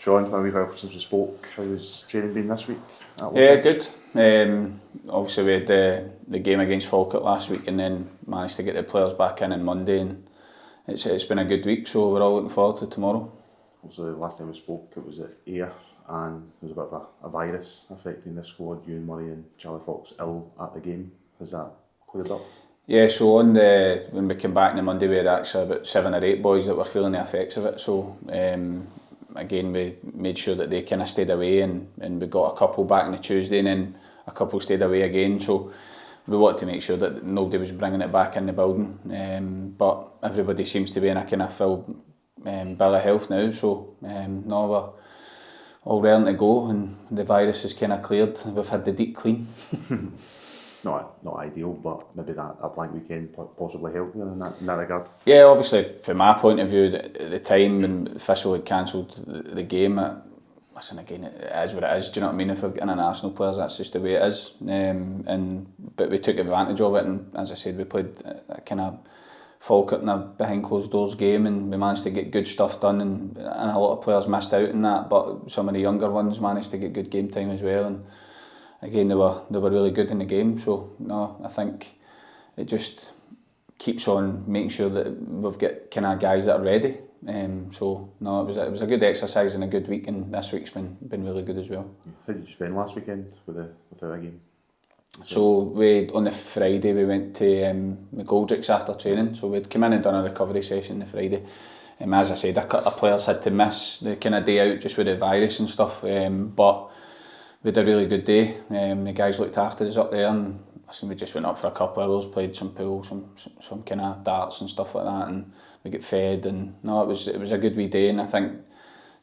Sean, a wee while since we spoke. How's training been this week? Yeah, good. Obviously we had the game against Falkirk last week and then managed to get the players back in on Monday, and it's been a good week, so we're all looking forward to tomorrow. Also, the last time we spoke it was at Ayr and there was a bit of a virus affecting the squad. Ewan Murray and Charlie Fox ill at the game. Has that cleared up? Yeah, so when we came back on the Monday we had actually about 7 or 8 boys that were feeling the effects of it, so again we made sure that they kind of stayed away, and we got a couple back on the Tuesday and then a couple stayed away again, so we wanted to make sure that nobody was bringing it back in the building, but everybody seems to be in a kind of full bill of health now, so now we're all ready to go and the virus is kind of cleared. We've had the deep clean. Not ideal, but maybe a blank weekend possibly helped in that regard. Yeah, obviously from my point of view, at the time when the official had cancelled the game, listen again, it is what it is. Do you know what I mean? If we've got international players, that's just the way it is. But we took advantage of it, and as I said, we played a kind of Falkirk in a behind closed doors game, and we managed to get good stuff done, and a lot of players missed out on that, but some of the younger ones managed to get good game time as well. And again, they were really good in the game, so no, I think it just keeps on making sure that we've got kind of guys that are ready. So no, it was a good exercise and a good week, and this week's been really good as well. How did you spend last weekend without a game? So on the Friday we went to McGoldrick's after training, so we'd come in and done a recovery session the Friday. As I said, a couple of players had to miss the kind of day out just with the virus and stuff, but we had a really good day. The guys looked after us up there, and listen, we just went up for a couple of hours, played some pool, some kind of darts and stuff like that, and we get fed. And no, it was a good wee day, and I think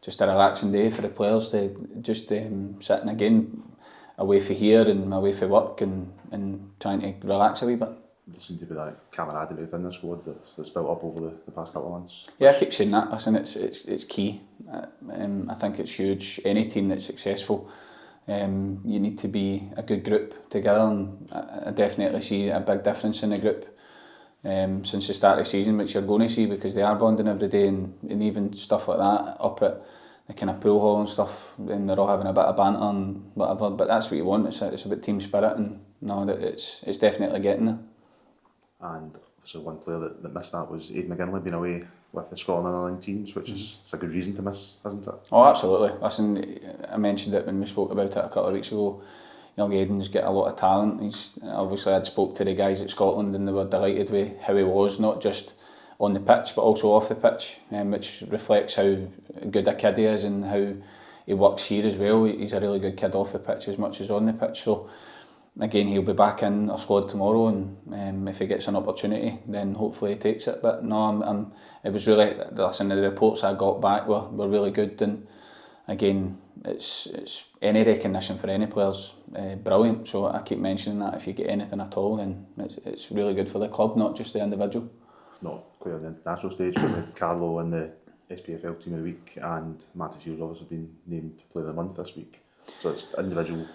just a relaxing day for the players to just sitting again away from here and away from work and trying to relax a wee bit. There seems to be that camaraderie within the squad that's built up over the past couple of months. Yeah, I keep saying that. Listen, it's key. I think it's huge. Any team that's successful, you need to be a good group together, and I definitely see a big difference in the group since the start of the season, which you're going to see because they are bonding every day, and even stuff like that up at the kind of pool hall and stuff, and they're all having a bit of banter and whatever, but that's what you want. It's about team spirit, and no, it's definitely getting there. And so one player that missed that was Aid McGinley being away with the Scotland under-19s, which is a good reason to miss, isn't it? Oh, absolutely. Listen, I mentioned it when we spoke about it a couple of weeks ago. Young Aiden's got a lot of talent. He's obviously, I'd spoke to the guys at Scotland and they were delighted with how he was, not just on the pitch but also off the pitch, which reflects how good a kid he is and how he works here as well. He's a really good kid off the pitch as much as on the pitch. So again, he'll be back in our squad tomorrow, and if he gets an opportunity, then hopefully he takes it. But no, it was really, listen, the reports I got back were really good, and again, it's any recognition for any player's brilliant. So I keep mentioning that if you get anything at all, then it's really good for the club, not just the individual. Not quite on the national stage, with Carlo in the SPFL Team of the Week, and Matty Shields obviously been named Player of the Month this week. So it's individual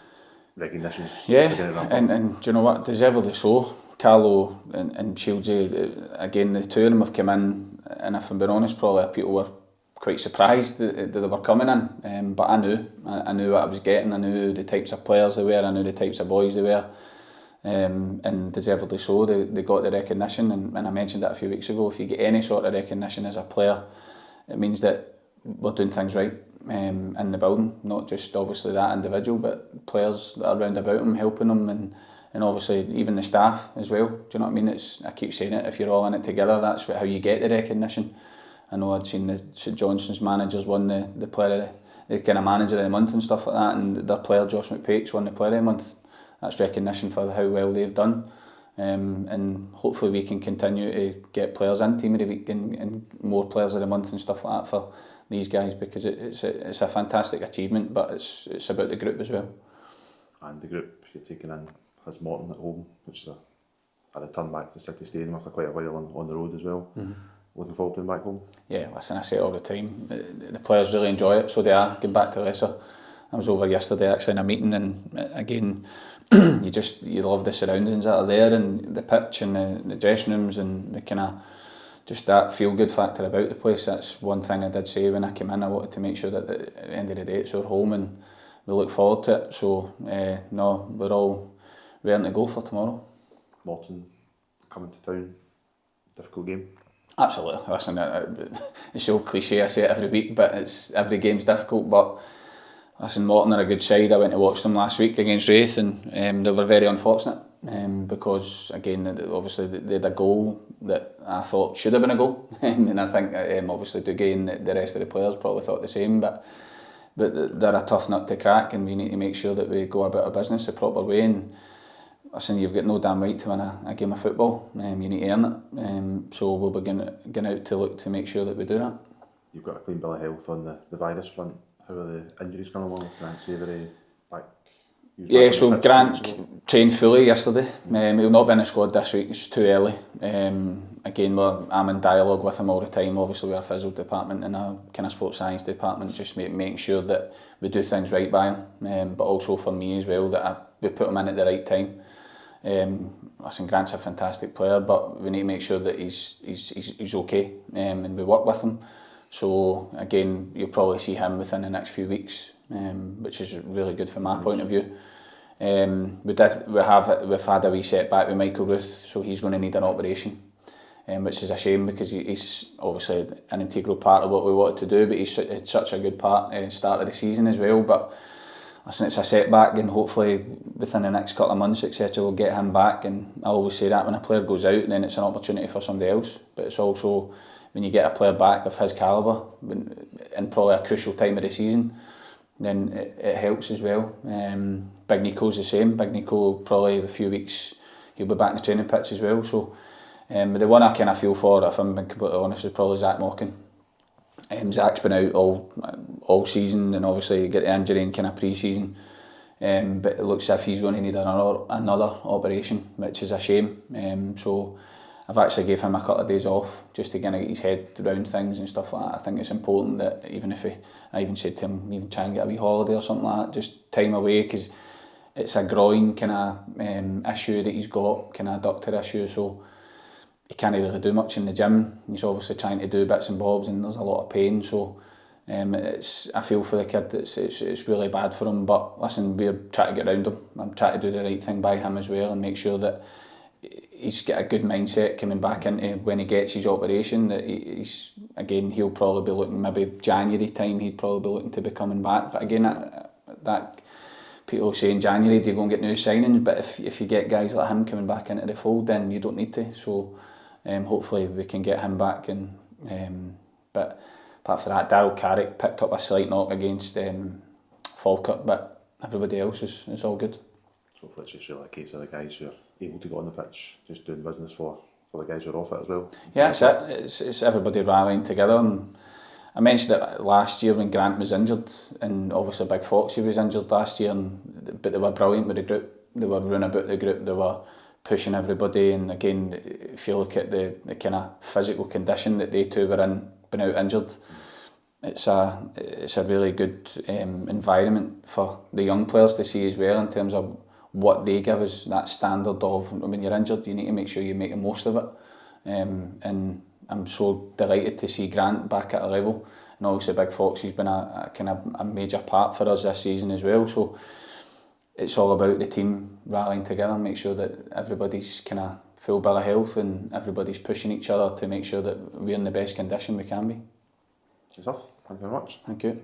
recognition. Yeah, and do you know what? Deservedly so. Carlo and Shieldsy, again, the two of them have come in, and if I'm being honest, probably people were quite surprised that they were coming in. But I knew what I was getting. I knew the types of players they were. I knew the types of boys they were. And deservedly so. They got the recognition, and I mentioned that a few weeks ago. If you get any sort of recognition as a player, it means that we're doing things right in the building, not just obviously that individual, but players that are round about them, helping them, and obviously even the staff as well. Do you know what I mean? I keep saying it, if you're all in it together, that's how you get the recognition. I know I'd seen the St Johnstone's managers won the player, the kind of manager of the month and stuff like that, and their player Josh McPake's won the player of the month. That's recognition for how well they've done, and hopefully we can continue to get players in Team of the Week and more players of the month and stuff like that for these guys, because it's a fantastic achievement, but it's about the group as well. And the group you're taking in has Morton at home, which is a return back to the City Stadium after quite a while on the road as well. Mm-hmm. Looking forward to being back home. Yeah, listen, I say it all the time. The players really enjoy it, so they are getting back to Lesser. I was over yesterday actually in a meeting, and again, you love the surroundings that are there, and the pitch and the dressing rooms and the kind of just that feel-good factor about the place. That's one thing I did say when I came in. I wanted to make sure that at the end of the day it's our home and we look forward to it. So, no, we're all raring to go for tomorrow. Morton coming to town, difficult game. Absolutely. Listen, it's so cliche, I say it every week, but every game's difficult. But listen, Morton are a good side. I went to watch them last week against Wraith, and they were very unfortunate because, again, obviously they had a goal that I thought should have been a goal, and I think obviously Duguay and the rest of the players probably thought the same. But they're a tough nut to crack, and we need to make sure that we go about our business the proper way. And listen, you've got no damn right to win a game of football. You need to earn it. So we'll be going out to look to make sure that we do that. You've got a clean bill of health on the virus front. How are the injuries coming along? Grant Savoury back? Yeah, so Grant trained fully yesterday. He'll not be in the squad this week. It's too early. Again, I'm in dialogue with him all the time. Obviously, we're a physio department and a kind of sports science department, just making sure that we do things right by him. But also for me as well, that we put him in at the right time. Listen, Grant's a fantastic player, but we need to make sure that he's okay, and we work with him. So again, you'll probably see him within the next few weeks, which is really good from my point of view. We've had a wee setback with Michael Ruth, so he's going to need an operation, which is a shame because he's obviously an integral part of what we wanted to do, but he's had such a good part at the start of the season as well. But listen, it's a setback, and hopefully within the next couple of months, etc., we'll get him back. And I always say that when a player goes out, then it's an opportunity for somebody else. But it's also when you get a player back of his calibre in probably a crucial time of the season, then it helps as well. Big Nico's the same. Big Nico, probably a few weeks, he'll be back in the training pitch as well. So the one I kind of feel for, if I'm being completely honest, is probably Zach Morton. Zach's been out all season, and obviously you get the injury in kind of pre-season, but it looks as if he's going to need another operation, which is a shame. So I've actually gave him a couple of days off just to kind of get his head around things and stuff like that. I think it's important that even if I even said to him, even try and get a wee holiday or something like that, just time away, because it's a groin kind of issue that he's got, kind of adductor issue, so he can't really do much in the gym. He's obviously trying to do bits and bobs, and there's a lot of pain. So I feel for the kid. It's really bad for him. But listen, we're trying to get around him. I'm trying to do the right thing by him as well, and make sure that he's got a good mindset coming back into when he gets his operation. That he'll probably be looking, maybe January time, he'd probably be looking to be coming back. But again, that people say in January, do you go and get new signings? But if you get guys like him coming back into the fold, then you don't need to. So hopefully we can get him back. But apart from that, Daryl Carrick picked up a slight knock against Falkirk, but everybody else is all good. So hopefully it's just really a case of the guys who are able to go on the pitch, just doing business for the guys who are off it as well. Yeah, that's it. It's everybody rallying together. And I mentioned it last year when Grant was injured, and obviously Big Foxy was injured last year, but they were brilliant with the group. They were running about the group, they were pushing everybody, and again, if you look at the kind of physical condition that they two were in, been out injured, it's a really good environment for the young players to see as well, in terms of what they give us, that standard of when you're injured, you need to make sure you make the most of it. And I'm so delighted to see Grant back at a level, and obviously Big Foxy's been a kind of a major part for us this season as well. So it's all about the team rallying together, make sure that everybody's kind of full bill of health and everybody's pushing each other to make sure that we're in the best condition we can be. Good stuff. Thank you very much. Thank you.